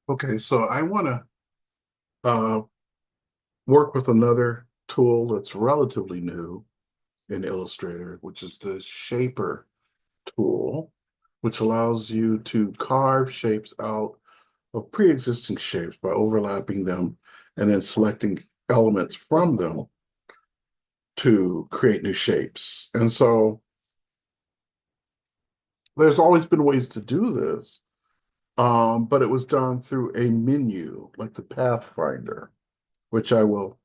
Okay, so I want to uh, work with another tool that's relatively new in Illustrator, which is the Shaper tool, which allows you to carve shapes out of pre-existing shapes by overlapping them and then selecting elements from them to create new shapes. And so there's always been ways to do this, but it was done through a menu like the Pathfinder, which I will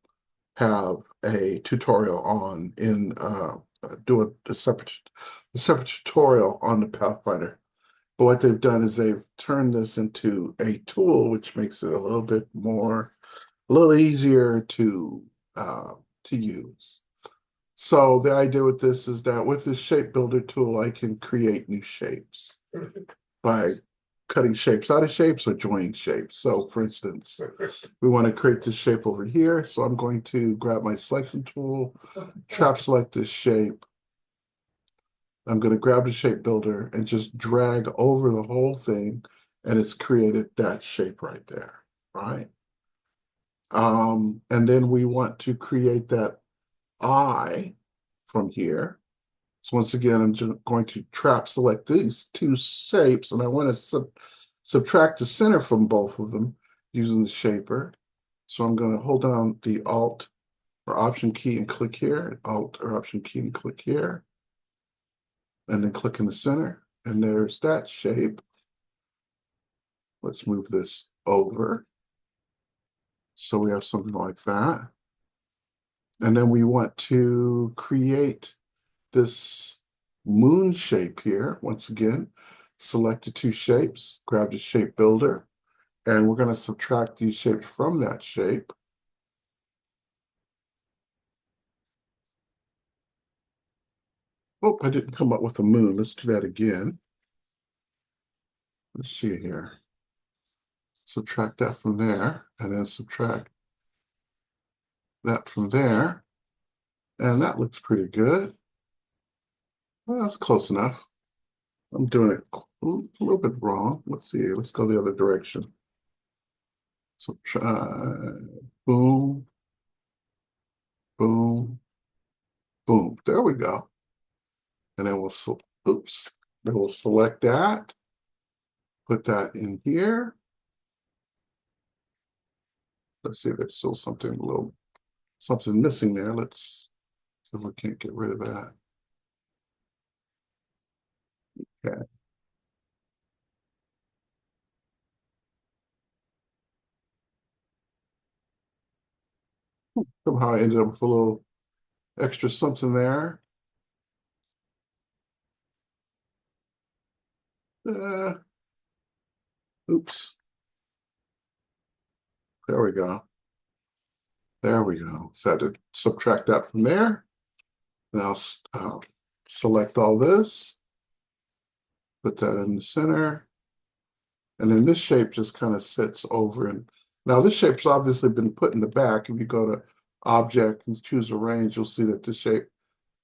have a tutorial on in do a separate tutorial on the Pathfinder. But what they've done is they've turned this into a tool which makes it a little easier to use. So the idea with this is that with the shape builder tool, I can create new shapes by cutting shapes out of shapes or joining shapes. So for instance, we want to create this shape over here. So I'm going to grab my selection tool, trap select this shape. I'm going to grab the shape builder and just drag over the whole thing, and it's created that shape right there, right? And then we want to create that eye from here. So once again, I'm just going to trap select these two shapes, and I want to subtract the center from both of them using the shaper. So I'm going to hold down the Alt or Option key and click here, Alt or Option key and click here, and then click in the center. And there's that shape. Let's move this over. So we have something like that. And then we want to create this moon shape here. Once again, select the two shapes, grab the shape builder, and we're going to subtract these shapes from that shape. Oh, I didn't come up with a moon. Let's do that again. Let's see here. Subtract that from there, and then subtract that from there. And that looks pretty good. Well, that's close enough. I'm doing it a little bit wrong. Let's see. Let's go the other direction. So boom, boom, boom. There we go. And then oops. Then we'll select that, put that in here. Let's see if there's still something missing there. Let's see if we can't get rid of that. Okay. Somehow I ended up with a little extra something there. Uh, oops. There we go. There we go. So I had to subtract that from there. Now select all this, put that in the center, and then this shape just kind of sits over. And now this shape's obviously been put in the back. If you go to Object and choose Arrange, you'll see that this shape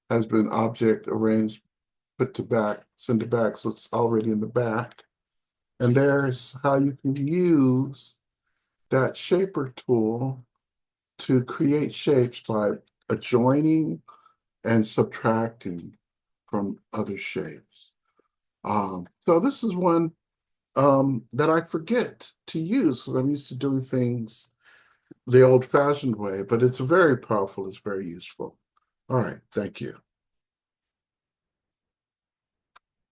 has been Object Arranged, put to back, send it back, so it's already in the back. And there's how you can use that Shaper tool to create shapes by adjoining and subtracting from other shapes. So this is one that I forget to use because I'm used to doing things the old-fashioned way, but it's very powerful, it's very useful. All right, thank you.